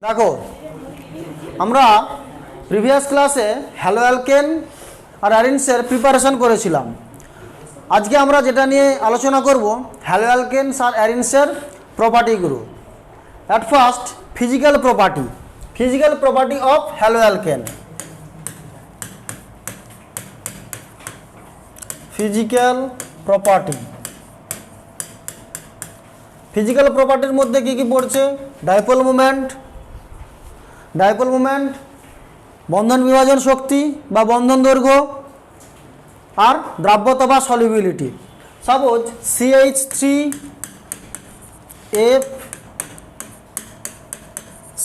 देखो আমরা প্রিভিয়াস ক্লাসে হ্যালো অ্যালকেন আর অ্যারিনসের প্রিপারেশন করেছিলাম। আজকে আমরা যেটা নিয়ে আলোচনা করব হ্যালো অ্যালকেনস আর অ্যারিনসের প্রপার্টিগুলো। At first physical property of haloalkane. Physical প্রপার্টির মধ্যে কি কি পড়ছে? ডাইপোল মোমেন্ট, বন্ধন বিভাজন শক্তি বা বন্ধন দৈর্ঘ্য, আর দ্রাব্যতা বা solubility. Suppose CH3F,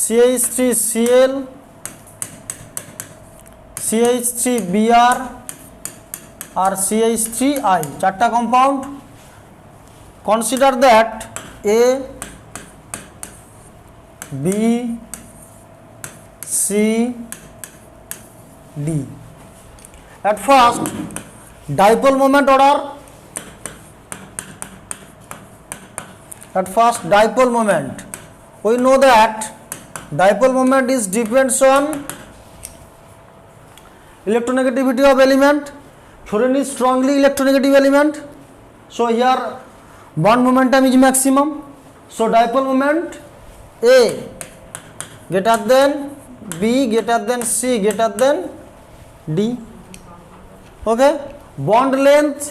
CH3Cl, CH3Br আর CH3I, চারটা compound. Consider that A, B, C, D. At first, dipole moment order. We know that dipole moment is depends on electronegativity of element. Fluorine is strongly electronegative element. So here bond momentum is maximum. So dipole moment A greater than B greater than C greater than D. Okay, bond length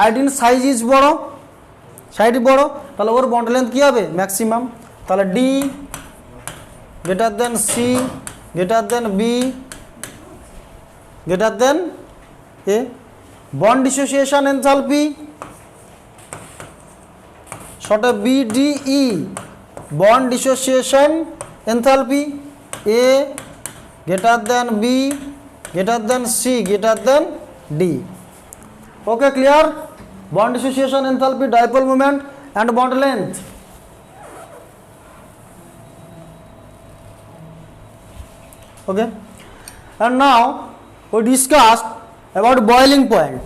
iodine size is বড়, side বড়, তাহলে ওর bond length কি হবে? Maximum. তাহলে D greater than C greater than B greater than A. Bond dissociation enthalpy short of BDE, bond dissociation enthalpy A greater than B greater than C greater than D. Okay, clear? Bond dissociation enthalpy, dipole moment and bond length. Okay, and now we discussed about boiling point.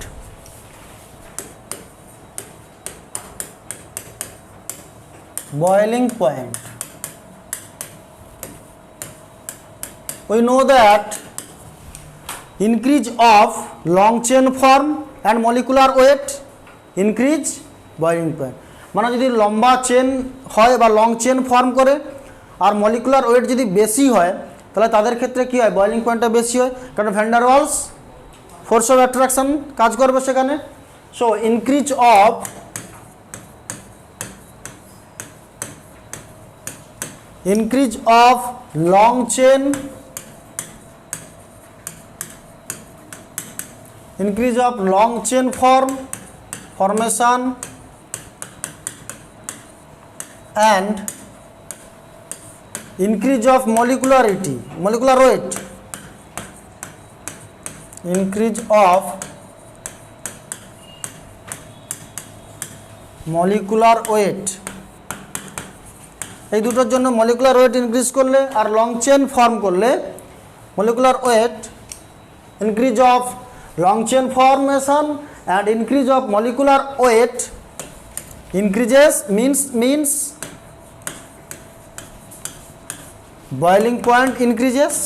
We know that increase of long chain form and molecular weight increase boiling point. মানে যদি লম্বা chain হয় বা long chain form করে আর molecular weight যদি বেশি হয় তাহলে তাদের ক্ষেত্রে কি হয়? বয়েলিং পয়েন্টটা বেশি হয়, কারণ van der Waals force of attraction কাজ করবে সেখানে। So increase of long chain, formation and increase of molecular weight, increase of molecular weight। এই দুটোর জন্য মলিকুলার ওয়েট ইনক্রিজ করলে আর লং চেন ফর্ম করলে molecular weight, increase of long chain formation and increase of molecular weight increases means boiling point increases.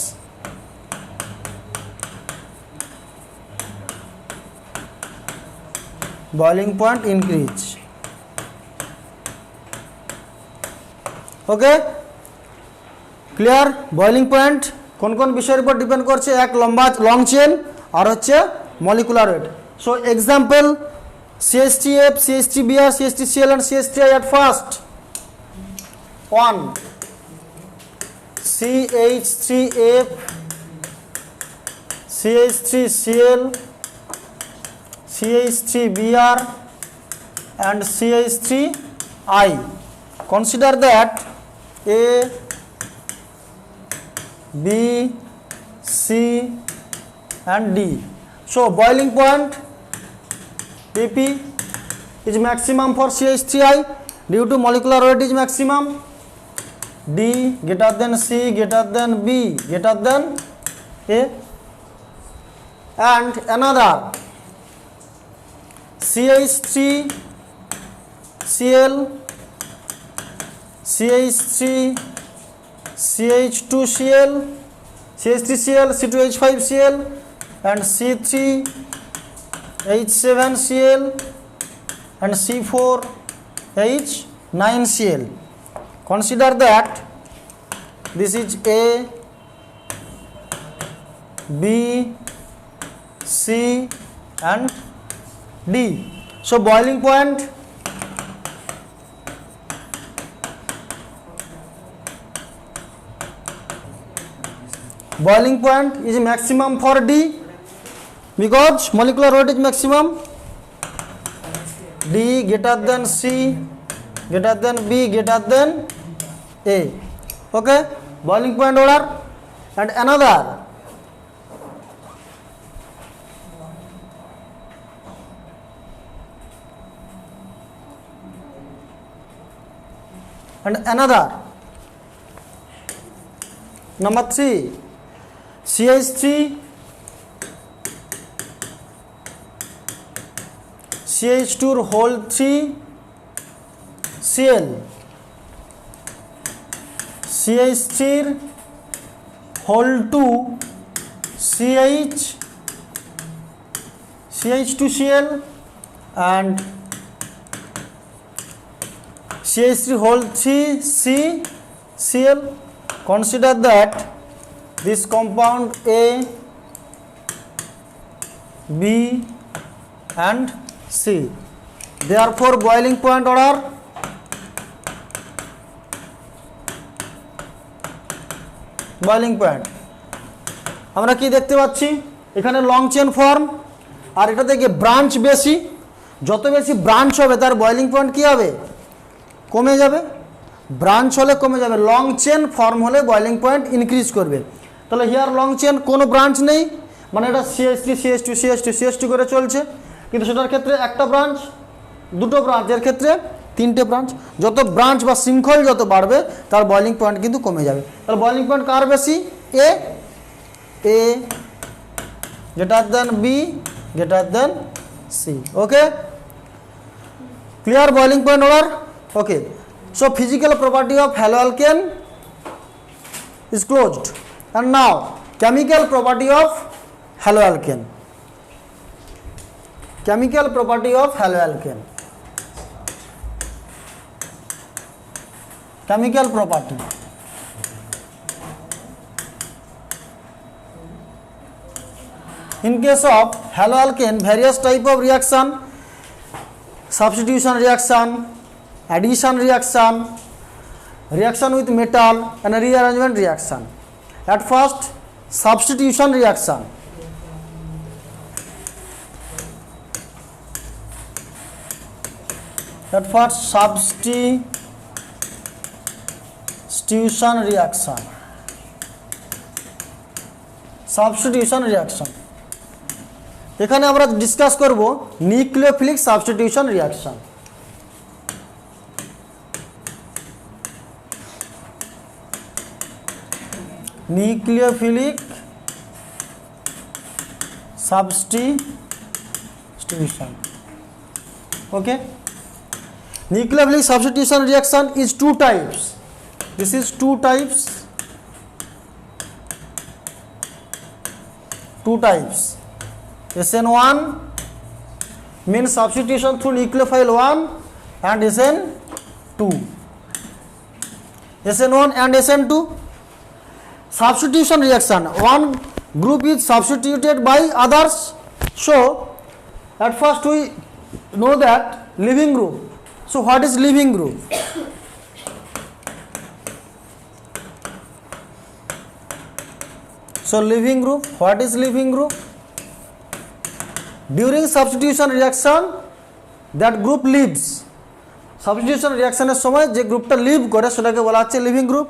Okay, clear? boiling point কোন কোন বিষয়ের উপর depend করছে? এক লং চেন আর হচ্ছে molecular weight. So example CH3F, CH3Br, CH3Cl and CH3I at first. 1 CH3F, CH3Cl, CH3Br and CH3I. Consider that A, B, C and D. So boiling point Pp is maximum for CH3I due to molecular weight is maximum. D greater than C greater than B greater than A. and another CH3 Cl, CH3 CH2Cl, CH3Cl, C2H5Cl and C3H7Cl and C4H9Cl. Consider that this is A, B, C and D. So boiling point is maximum for D because molecular weight is maximum. D greater than C, greater than B, greater than A. Okay, boiling point order. And another number 3 CH3 CH2 whole 3 Cl, CH3 whole 2 CH2Cl and CH3 whole 3 CCl. Consider that this compound A, B and C. Therefore boiling point order boiling point আমরা কি দেখতে পাচ্ছি এখানে long chain form আর এটা থেকে branch বেশি, যত বেশি ব্রাঞ্চ হবে তার বয়েলিং পয়েন্ট কি হবে কমে যাবে, ব্রাঞ্চ হলে কমে যাবে, লং চেন ফর্ম হলে বয়েলিং পয়েন্ট ইনক্রিজ করবে। তাহলে হিয়ার লং চেন কোনো ব্রাঞ্চ নেই, মানে এটা CH3 CH2 CH2 CH2 করে চলছে, কিন্তু সেটার ক্ষেত্রে একটা ব্রাঞ্চ, দুটো ব্রাঞ্চ, এর ক্ষেত্রে তিনটে ব্রাঞ্চ। যত ব্রাঞ্চ বা শৃঙ্খল যত বাড়বে তার বয়েলিং পয়েন্ট কিন্তু কমে যাবে। তাহলে বয়েলিং পয়েন্ট কার বেশি? A greater than B greater than C. Okay, clear boiling point order? Okay, so physical property of haloalkane is closed. And now chemical property of haloalkane. Chemical property of haloalkane. Chemical property. In case of haloalkane, various type of reaction, substitution reaction, addition reaction, reaction with metal and rearrangement reaction. At first, substitution reaction. At first, substitution reaction. Substitution reaction. এখানে আমরা discuss করব nucleophilic substitution reaction. Nucleophilic substitution. Okay, nucleophilic substitution reaction is two types. This is two types. SN1 means substitution through nucleophile 1 and SN2. SN1 and SN2 substitution reaction. One group is substituted by others. So at first we know that leaving group. So what is leaving group? So leaving group, what is leaving group? During substitution reaction that group leaves. Substitution reaction এর সময় যে গ্রুপটা leave করে সেটাকে বলা হচ্ছে living group.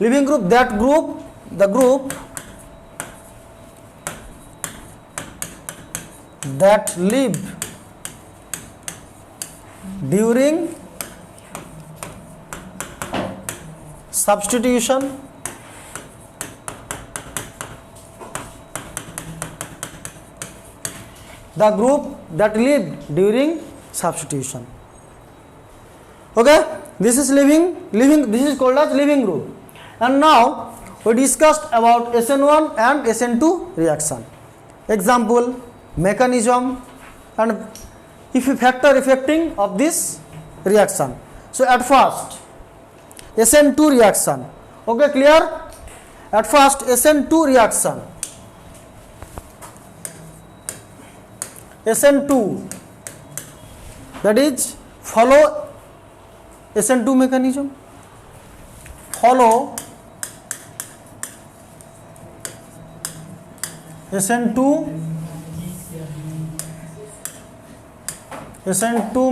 Living group, that group, the group that live during substitution the group that lived during substitution. Okay, this is this is called as living group. And now we discussed about SN1 and SN2 reaction. Example, mechanism, and if you factor affecting of this reaction. So at first SN2 reaction. Okay, clear? At first SN2 reaction. SN2, that is follow SN2 mechanism, follow SN2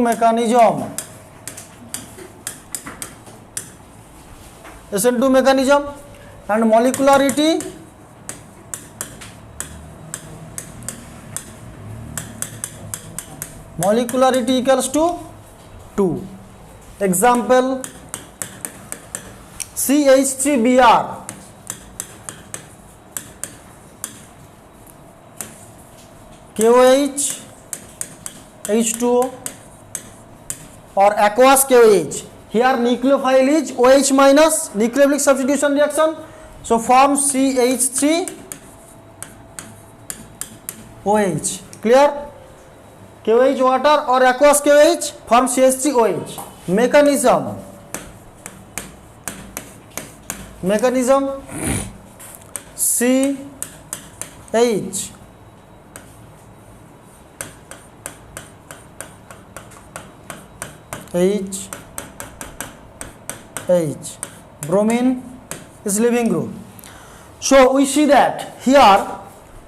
mechanism, SN2 mechanism, and molecularity equals to 2. Example, CH3Br, KOH, H2O, or aqueous KOH. Here nucleophile is OH minus, nucleophilic substitution reaction, so form CH3 OH. Clear? KOH water or aqueous KOH form CH3 OH. Mechanism CH bromine is living group. So we see that here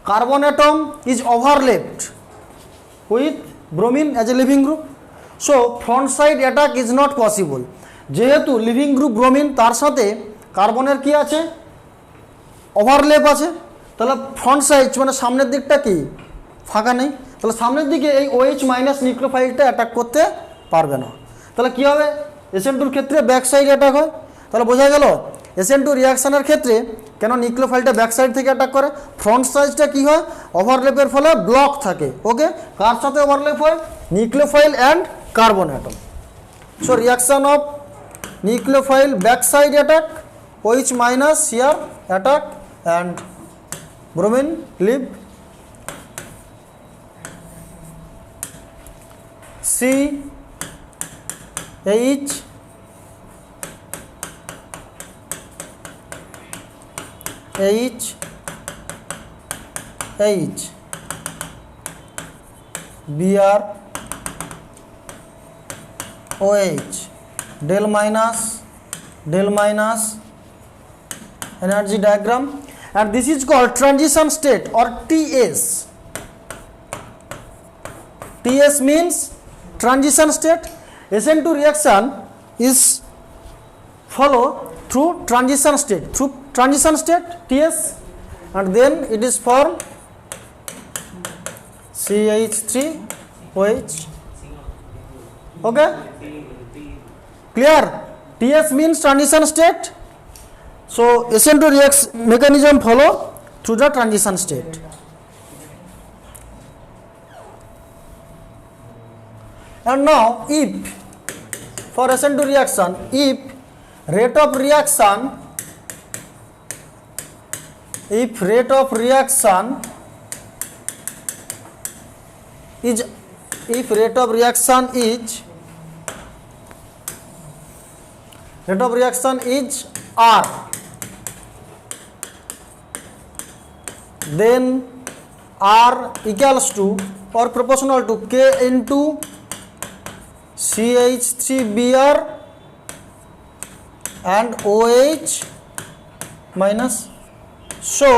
carbon atom is overlapped with bromine as a living group. So front side attack is not possible. যেহেতু living group bromine তার সাথে কার্বনের কি আছে, overlap আছে, তাহলে front side মানে সামনের দিকটা কি ফাঁকা নেই, তাহলে সামনের দিকে এই OH মাইনাস নিউক্লিওফাইলটা অ্যাটাক করতে পারবে না। তাহলে কি হবে, SN2 ক্ষেত্রে ব্যাক সাইড অ্যাটাক হয়। তাহলে বোঝা গেল SN2 রিয়াকশনের ক্ষেত্রে কেন নিউক্লিওফাইলটা ব্যাক সাইড থেকে অ্যাটাক করে, ফ্রন্ট সাইডটা কি হয় ওভারল্যাপের ফলে ব্লক থাকে। ওকে, কার সাথে ওভারল্যাপ হয়, nucleophile and carbon atom. So reaction of nucleophile backside attack, OH minus here attack, and bromine leave CH Br OH del minus energy diagram, and this is called transition state or TS. TS means transition state. SN2 reaction is follow through transition state, TS, and then it is formed CH3OH. Okay, clear? TS means transition state. So SN2 reaction mechanism follow through the transition state. And now if for SN2 reaction, if rate of reaction is rate of reaction is R, then R equals to or proportional to K into CH3Br and OH minus. So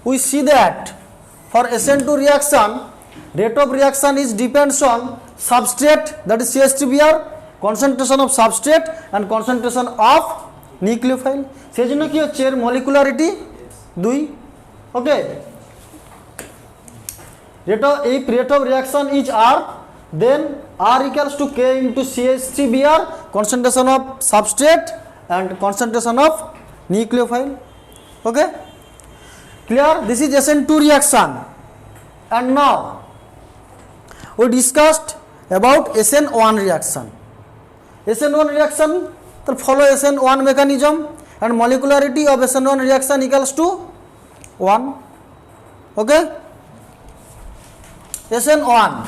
we see that for SN2 reaction, rate of reaction is depends on substrate, that is CH3Br, concentration of substrate and concentration of nucleophile. সেই জন্য কি হচ্ছে এর মলিকুলারিটি 2। ওকে, rate of reaction is R, then R equals to K into CH3Br, concentration of substrate and concentration of nucleophile. Okay, clear? This is SN2 reaction. And now we discussed about SN1 reaction. SN1 reaction, तो follow SN1 mechanism and molecularity of SN1 reaction equals to 1. Okay? SN1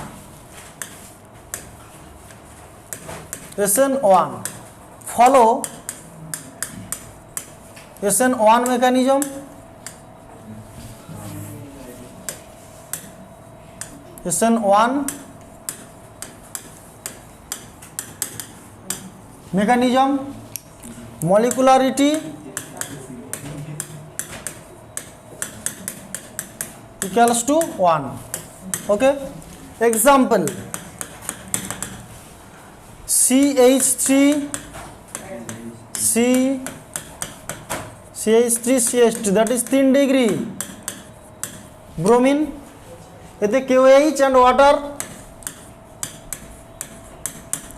follow SN1 mechanism. SN1 mechanism, molecularity equals to 1. Okay, example CH3CH2 that is thin degree bromine, এতে KOH and water,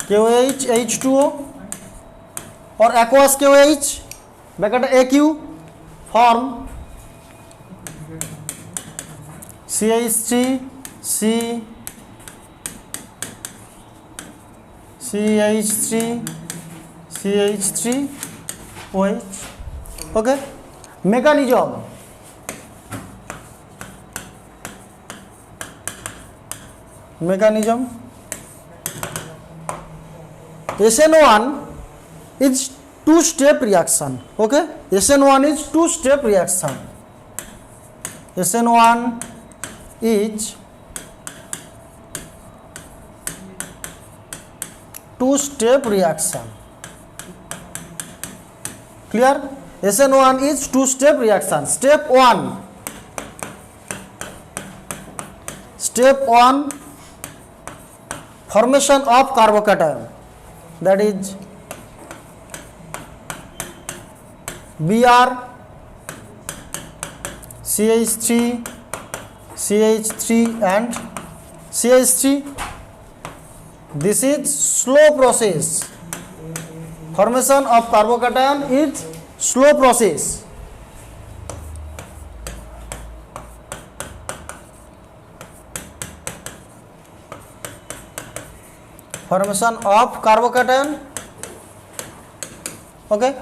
KOH H2O or aqueous KOH bracket AQ form CH3OH. Okay, mechanism. SN1 is two-step reaction. Okay, SN1 is two-step reaction. SN1 is two-step reaction. Clear? SN1 is two-step reaction. Step 1, formation of carbocation, that is Br CH3 and CH3. This is slow process. Formation of carbocation is slow process. Formation of carbocation. Okay,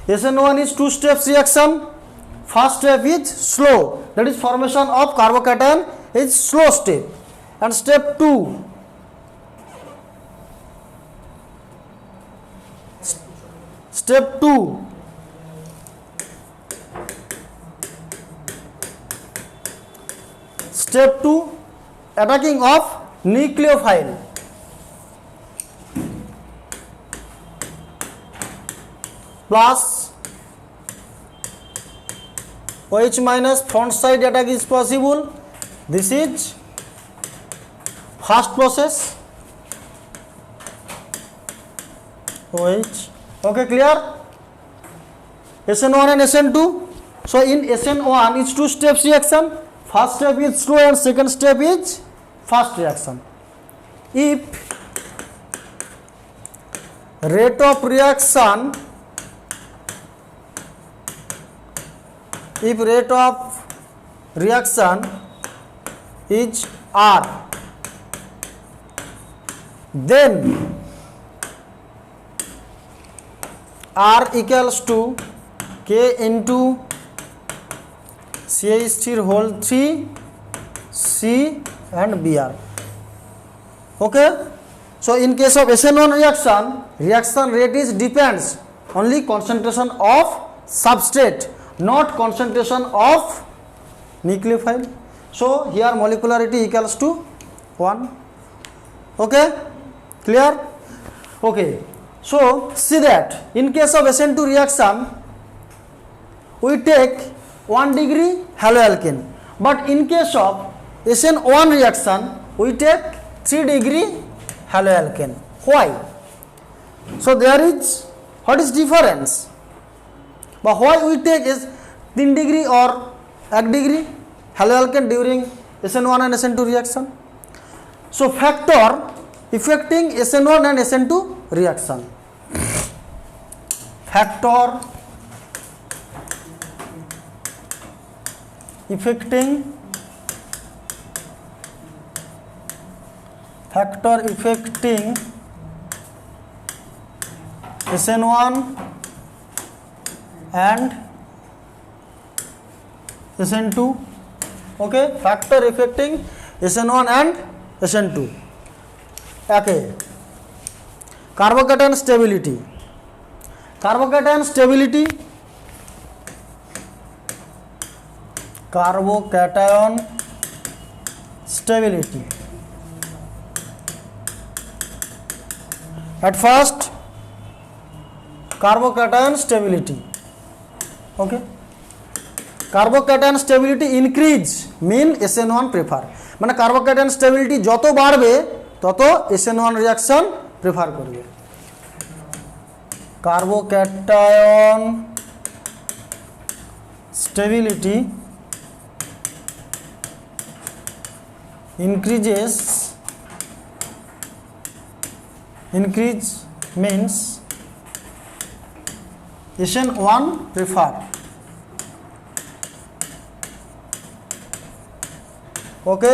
SN1 is two steps reaction. First step is slow, that is formation of carbocation is slow step, and step 2 attacking of nucleophile. Plus OH minus front side attack is possible. This is first process. OH. Okay, clear? SN1 and SN2. So in SN1 is two steps reaction. First step is slow and second step is fast reaction. If rate of reaction is R, then R equals to K into CH3 whole 3 C and Br. Okay, so in case of SN1 reaction rate is depends only concentration of substrate, not concentration of nucleophile. So here molecularity equals to 1. Okay, clear? Okay, so see that in case of SN2 reaction we take 1 degree haloalkane, but in case of SN1 reaction we take 3 degree haloalkane. Why? So there is, what is difference? But why we take is 3 degree or 1 degree haloalkane during SN1 and SN2 reaction? So factor affecting SN1 and SN2 reaction. Factor affecting factor affecting SN1 and SN2. Okay, factor affecting SN1 and SN2. Okay, carbocation stability. Carbocation stability, carbocation stability. At first, carbocation stability. Okay, carbocation stability increase mean SN1 prefer, মানে carbocation stability যত বাড়বে তত SN1 reaction prefer করবে। carbocation stability increase means SN1 prefer। Okay,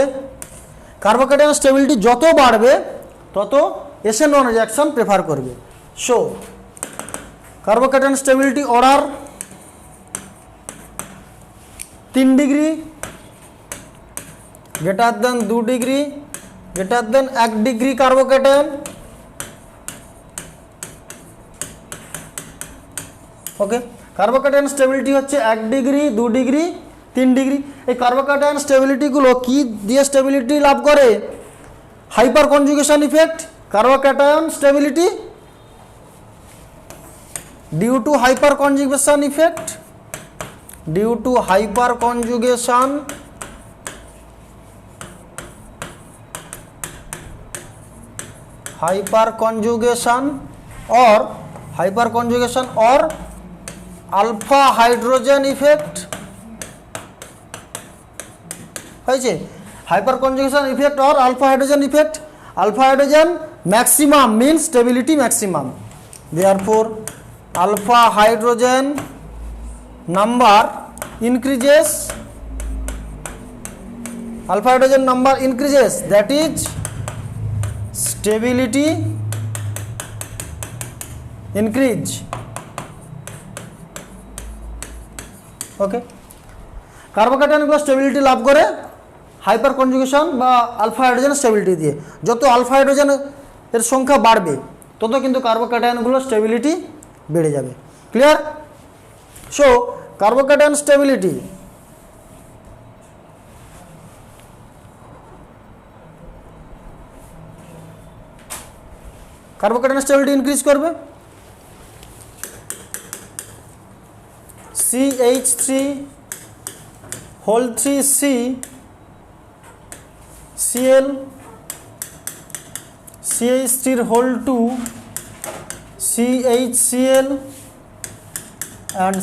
carbocation stability যত বাড়বে তত SN1 reaction prefer করবে। So carbocation stability order 3 degree, greater than 2 degree, greater than 1 degree carbocation. Okay, carbocation stability হচ্ছে 1 degree, 2 degree, 3 degree. এই কার্বোকেটায়ন স্টেবিলিটিগুলো কি দিয়ে stability লাভ করে? Hyperconjugation effect. Carbocation stability due to hyperconjugation effect, due to hyperconjugation or alpha hydrogen effect হয়েছে। Hyperconjugation effect or alpha hydrogen effect। alpha hydrogen maximum means stability maximum, therefore alpha hydrogen number increases, alpha hydrogen number increases, that is stability increase। ওকে, কার্বোকেটায়নগুলো stability লাভ করে hyperconjugation বা alpha hydrogen stability দিয়ে। যত alpha hydrogen এর সংখ্যা বাড়বে তত কিন্তু কার্বোকেটায়নগুলো স্টেবিলিটি বেড়ে যাবে। Clear? So carbocation stability carbocation stability increase করবে। CH3 Cl, CH3 CHCl and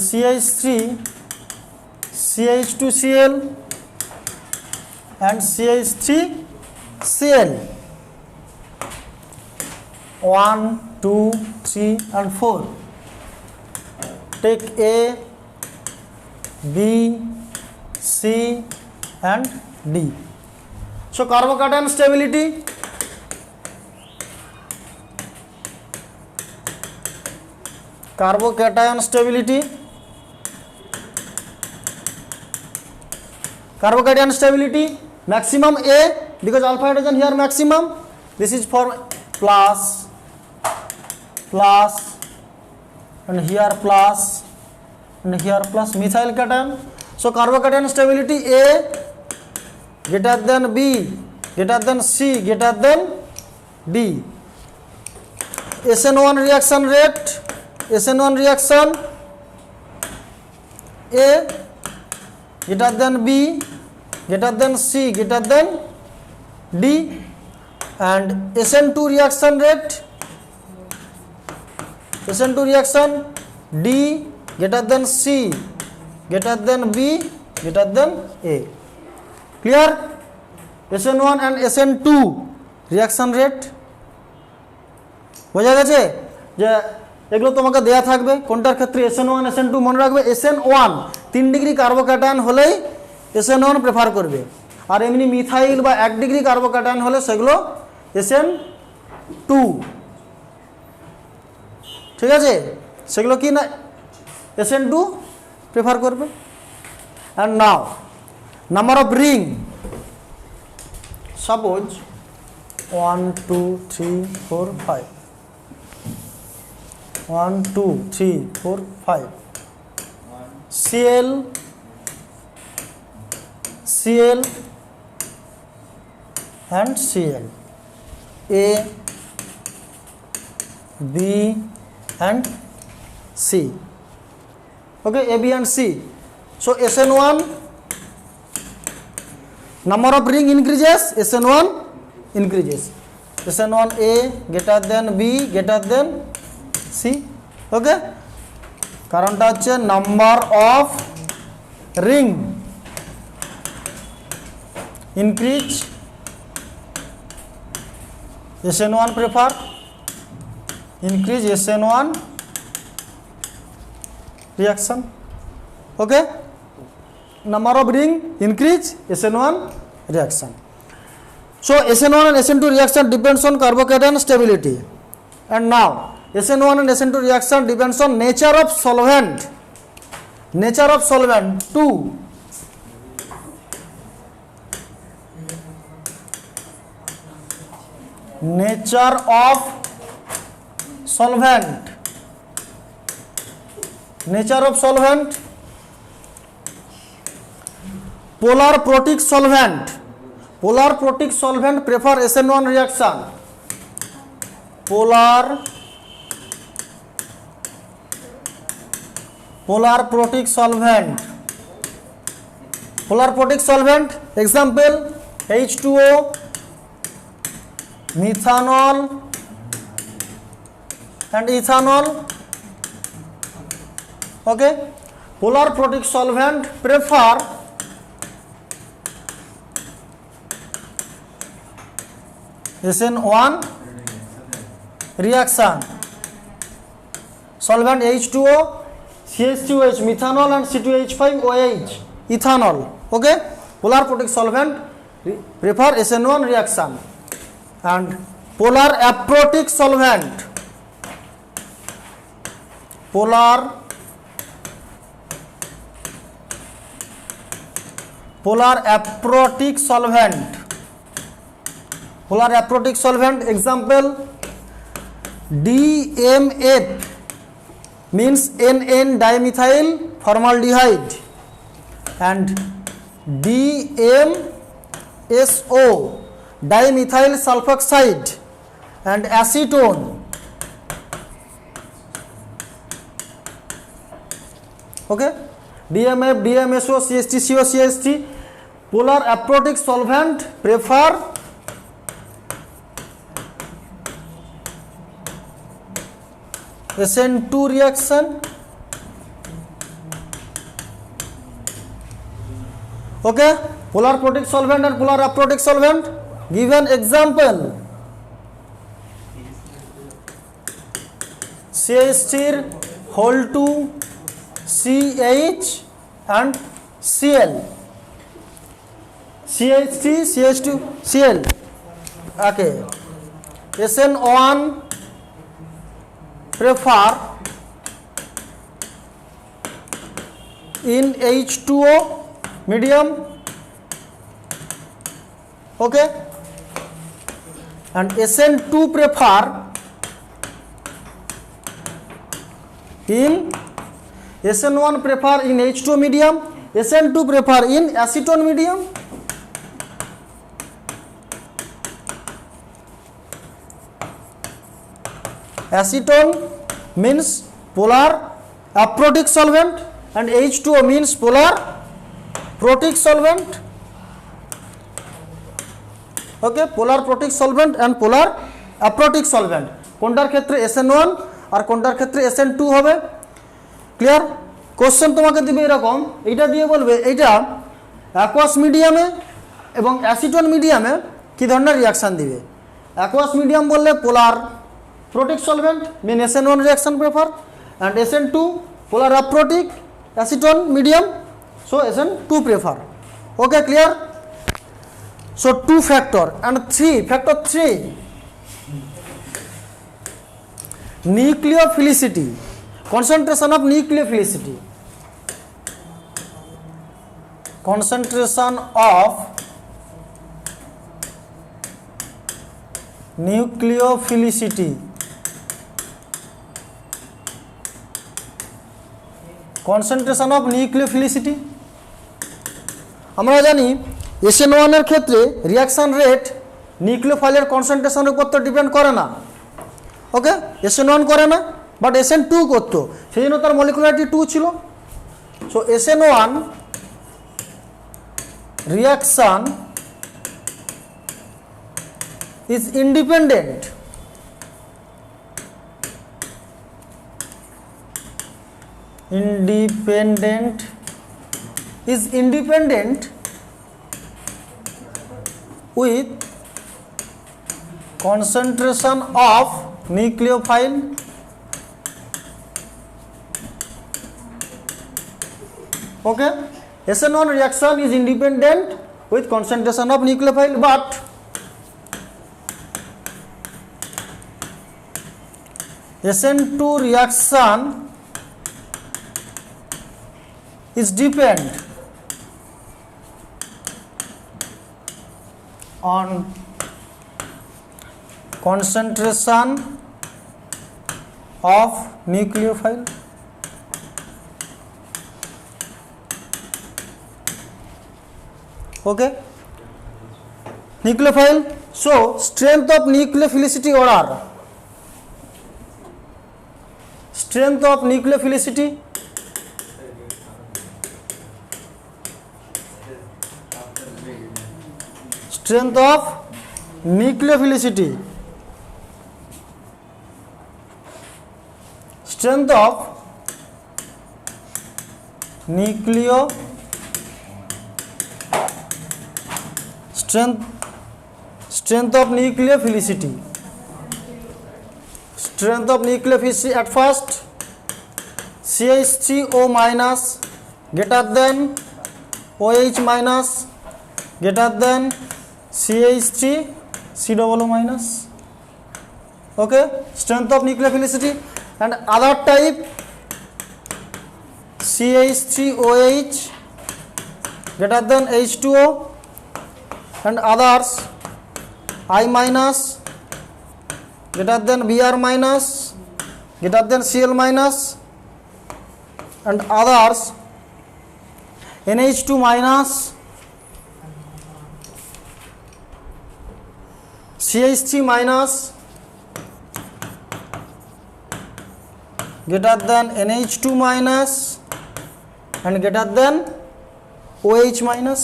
CH2Cl and CH3Cl 1, 2, 3 and 4. Take A, B, C and D. So carbocation stability, carbocation stability, carbocation stability maximum A, because alpha hydrogen here maximum, this is for plus and here plus and here plus methyl cation. So carbocation stability A greater than B greater than C greater than D. SN1 reaction rate, SN1 reaction A greater than B greater than C greater than D, and SN2 reaction rate, SN2 reaction D greater than C greater than B greater than A. Clear? SN1 and SN2 reaction rate বোঝা গেছে যে এগুলো তোমাকে দেয়া থাকবে কোনটার ক্ষেত্রে SN1 SN2 মনে রাখবে। SN1 3 ডিগ্রি কার্বোক্যাটায়ন হলেই SN1 প্রেফার করবে, আর এমনি মিথাইল বা 1 ডিগ্রি কার্বোক্যাটায়ন হলে সেগুলো SN2, ঠিক আছে, সেগুলো কি না SN2 প্রেফার করবে। And now number of ring, suppose 1 2 3 4 5, 1 2 3 4 5, Cl Cl and Cl, A, B and C, okay, A, B and C. So SN1 number of ring increases, SN1 increases, SN1A greater than B greater than C, okay, কারণটা হচ্ছে number of ring increase, SN1 prefer increase SN1 reaction, okay, number of ring increase SN1 reaction. So SN1 and SN2 reaction depends on carbocation stability. And now SN1 and SN2 reaction depends on nature of solvent. Nature of solvent 2. Nature of solvent. Nature of solvent. Polar protic solvent. Polar protic solvent prefer SN1 reaction. Polar protic solvent. Polar protic solvent example H2O, methanol and ethanol, okay. Polar protic solvent prefer SN1 reaction. Solvent H2O, CH2H methanol and C2H5OH ethanol, okay. Polar protic solvent prefer SN1 reaction. And polar aprotic solvent, polar aprotic solvent, polar aprotic solvent example DMF means NN dimethyl formaldehyde and DMSO dimethyl sulfoxide and acetone, okay. DMF, DMSO, CST, CO, CST. Polar aprotic solvent prefer SN2 reaction, okay. Polar protic solvent and polar aprotic solvent. Given example CH3 whole 2 CH and Cl, CH3 CH2 Cl, okay. SN1 prefer in H2O medium, okay. And SN2 prefer in SN1 prefer in H2 medium, SN2 prefer in acetone medium, acetone means polar aprotic solvent and H2O means polar protic solvent, okay. Polar protic solvent and polar aprotic solvent কোনটার ক্ষেত্রে SN1 আর কোনটার ক্ষেত্রে SN2 হবে, clear. Question তোমাকে দিবে এরকম, এইটা দিয়ে বলবে এইটা অ্যাকোয়াস মিডিয়ামে এবং অ্যাসিটোন মিডিয়ামে কী ধরনের রিয়াকশান দিবে। অ্যাকোয়াস মিডিয়াম বললে পোলার protic solvent mean SN1 reaction prefer and SN2 polar aprotic acetone medium, so SN2 prefer, okay, clear. So 2 factor and 3 factor 3. Nucleophilicity, concentration of nucleophilicity. Concentration of nucleophilicity. Concentration of nucleophilicity. আমরা জানি SN1 এর ক্ষেত্রে reaction rate নিউক্লিওফাইলের কনসেন্ট্রেশনের উপর তো depend করে না, ওকে, SN1 করে না, বাট SN2 করতো, সেই জন্য তার মলিকুলারিটি 2 ছিল। So SN1 reaction is independent with concentration of nucleophile okay. SN1 reaction is independent with concentration of nucleophile, but SN2 reaction is depend on concentration of nucleophile. Okay, nucleophile. So strength of nucleophilicity order, strength of nucleophilicity, strength of nucleophilicity, strength of strength of nucleophilicity, strength of nucleophilicity. At first CH3O minus greater than OH minus greater than CH3COO minus, okay, strength of nucleophilicity. And other type CH3OH greater than H2O, and others I minus greater than Br minus greater than Cl minus, and others NH2 minus CH3 minus greater than NH2 minus and greater than OH minus,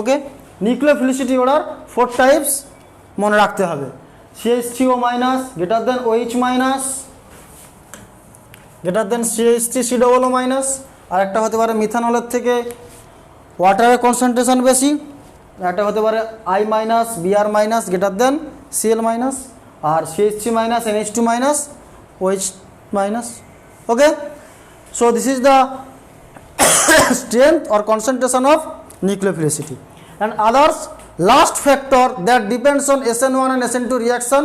okay. Nucleophilicity order 4 types মনে রাখতে হবে। CH3O minus greater than OH minus greater than CH3COO minus, আর একটা হতে পারে মিথানলের থেকে ওয়াটারের concentration বেশি, একটা হতে পারে I minus Br minus greater than Cl minus, আর CH3 minus NH2 minus OH minus, okay. So this is the strength or concentration of nucleophilicity. And others, last factor that depends on SN1 and SN2 reaction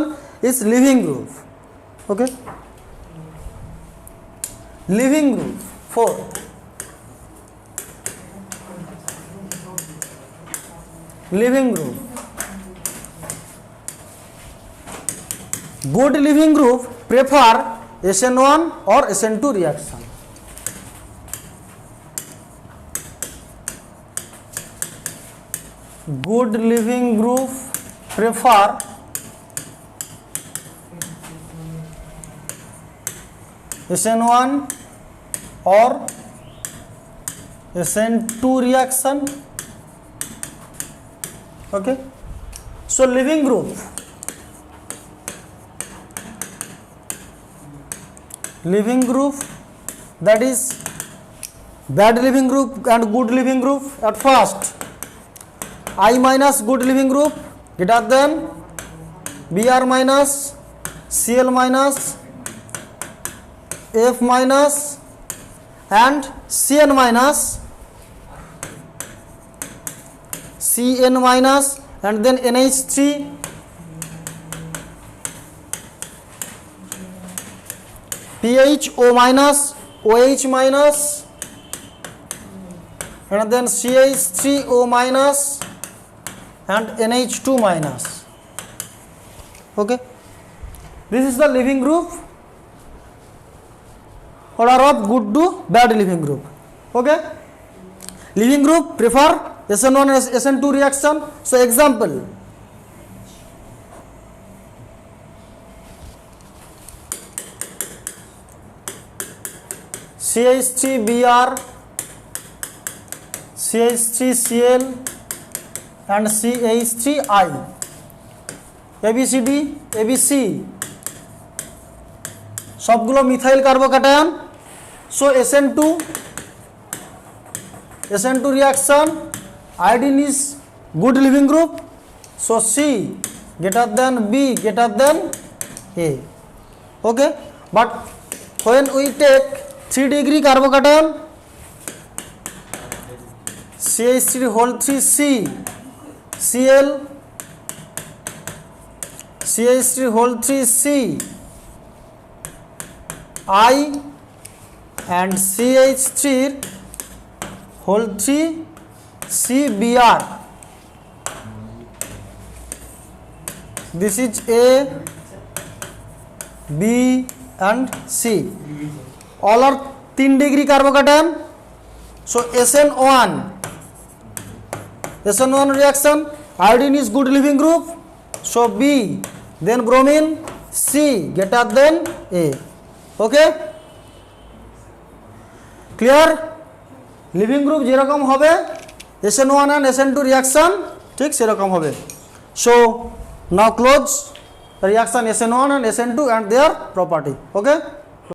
is leaving group, okay. Leaving group 4, leaving group. Good leaving group prefer SN1 or SN2 reaction. Good leaving group prefer SN1 or SN2 reaction, okay. So leaving group, leaving group, that is bad leaving group and good leaving group. At first I minus good leaving group greater than Br minus Cl minus F minus and Cn minus Cn minus and then NH3, PHO minus, OH minus, and then CH3O minus and NH2 minus. Okay, this is the living group. Order of good to bad living group. Okay, living group prefer SN1 and SN2 reaction. So example, CH3Br, CH3Cl and CH3I, ABCD, ABC সবগুলো methyl carbocation. So SN2 reaction, iodine is good living group, so C greater than B greater than A. Okay, but when we take 3 degree carbocation, CH3 whole 3C, Cl, CH3 whole 3C, I and CH3 whole 3 CBr. This is A, B and C. All are 3 degree carbocation. So SN1 reaction, iodine is good living group, so B, then bromine, C greater than A. Okay, clear? Living group যেরকম হবে SN1 and SN2 reaction ঠিক সেরকম হবে। So now close reaction SN1 and SN2 and their property. Okay.